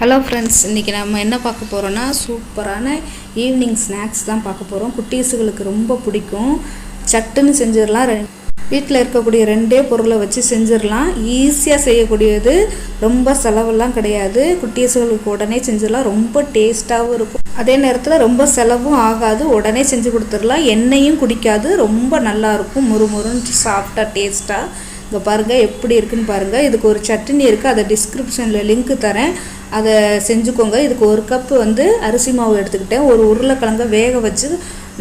Hello friends, இன்றைக்கி நம்ம என்ன பார்க்க போகிறோன்னா சூப்பரான ஈவினிங் ஸ்நாக்ஸ் தான் பார்க்க போகிறோம். குட்டீஸுகளுக்கு ரொம்ப பிடிக்கும். சட்டுன்னு செஞ்சிடலாம். வீட்டில் இருக்கக்கூடிய ரெண்டே பொருளை வச்சு செஞ்சிடலாம். ஈஸியாக செய்யக்கூடியது, ரொம்ப செலவெல்லாம் கிடையாது. குட்டீஸுகளுக்கு உடனே செஞ்சிடலாம். ரொம்ப டேஸ்ட்டாகவும் இருக்கும். அதே நேரத்தில் ரொம்ப செலவும் ஆகாது. உடனே செஞ்சு கொடுத்துடலாம். எண்ணெயும் குடிக்காது. ரொம்ப நல்லாயிருக்கும். முறுமுறுன்னு சாஃப்டாக டேஸ்ட்டாக. இங்கே பாருங்கள் எப்படி இருக்குன்னு பாருங்கள். இதுக்கு ஒரு சட்னி இருக்குது, அதை டிஸ்கிரிப்ஷனில் லிங்க்கு தரேன், அதை செஞ்சுக்கோங்க. இதுக்கு ஒரு கப்பு அரிசி மாவு எடுத்துக்கிட்டேன். ஒரு உருளைக்கிழங்க வேக வச்சு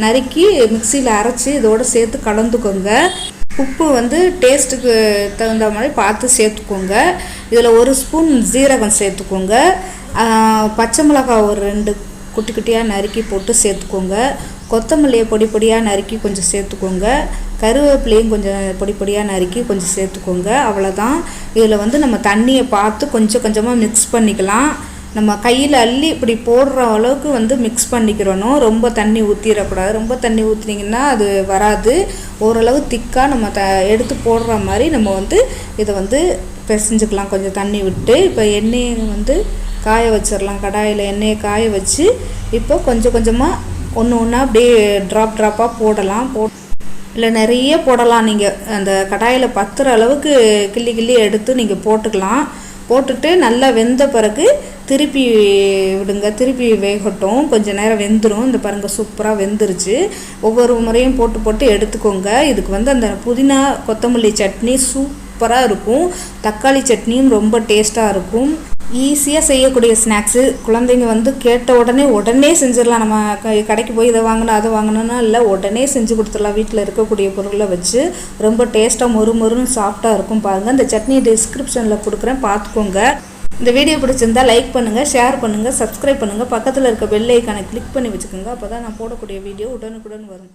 நறுக்கி மிக்சியில் அரைச்சி இதோடு சேர்த்து கலந்துக்கோங்க. உப்பு டேஸ்ட்டுக்கு தகுந்த மாதிரி பார்த்து சேர்த்துக்கோங்க. இதில் ஒரு ஸ்பூன் ஜீரகம் சேர்த்துக்கோங்க. பச்சை மிளகாய் ஒரு 2 குட்டி குட்டியாக நறுக்கி போட்டு சேர்த்துக்கோங்க. கொத்தமல்லியை பொடி பொடியாக நறுக்கி கொஞ்சம் சேர்த்துக்கோங்க. கருவேப்பிலையும் கொஞ்சம் பொடி பொடியாக நறுக்கி கொஞ்சம் சேர்த்துக்கோங்க. அவ்வளோதான். இதில் நம்ம தண்ணியை பார்த்து கொஞ்சம் கொஞ்சமாக மிக்ஸ் பண்ணிக்கலாம். நம்ம கையில் அள்ளி இப்படி போடுற அளவுக்கு மிக்ஸ் பண்ணிக்கிறணும். ரொம்ப தண்ணி ஊற்றிடக்கூடாது. ரொம்ப தண்ணி ஊற்றினீங்கன்னா அது வராது. ஓரளவு திக்காக நம்ம எடுத்து போடுற மாதிரி நம்ம இதை பிசைஞ்சுக்கலாம் கொஞ்சம் தண்ணி விட்டு. இப்போ எண்ணெயை காய வச்சிடலாம். கடாயில் எண்ணெயை காய வச்சு இப்போ கொஞ்சம் கொஞ்சமாக ஒன்று ஒன்றா அப்படியே ட்ராப்பாக போடலாம். இல்லை நிறைய போடலாம். நீங்கள் அந்த கடாயில் பத்துற அளவுக்கு கிள்ளி எடுத்து நீங்கள் போட்டுக்கலாம். போட்டுட்டு நல்லா வெந்த பிறகு திருப்பி விடுங்க. திருப்பி வேகட்டும். கொஞ்சம் நேரம் வெந்துடும். இந்த பாருங்கள் சூப்பராக வெந்துருச்சு. ஒவ்வொரு முறையும் போட்டு எடுத்துக்கோங்க. இதுக்கு அந்த புதினா கொத்தமல்லி சட்னி சூப்பராக இருக்கும். தக்காளி சட்னியும் ரொம்ப டேஸ்ட்டாக இருக்கும். ஈஸியாக செய்யக்கூடிய ஸ்நாக்ஸு. குழந்தைங்க கேட்ட உடனே செஞ்சிடலாம். நம்ம கடைக்கு போய் இதை வாங்கணும் அதை வாங்கணும்னா இல்லை, உடனே செஞ்சு கொடுத்துடலாம். வீட்டில் இருக்கக்கூடிய பொருளை வச்சு ரொம்ப டேஸ்ட்டாக மொறுன்னு சாஃப்டாக இருக்கும். பாருங்கள், இந்த சட்னி டிஸ்கிரிப்ஷனில் கொடுக்குறேன், பார்த்துக்கோங்க. இந்த வீடியோ பிடிச்சிருந்தா லைக் பண்ணுங்கள், ஷேர் பண்ணுங்கள், சப்ஸ்கிரைப் பண்ணுங்கள். பக்கத்தில் இருக்க பெல் ஐக்கானை கிளிக் பண்ணி வச்சுக்கோங்க. அப்போ தான் நான் போடக்கூடிய வீடியோ உடனுக்குடன் வரும்.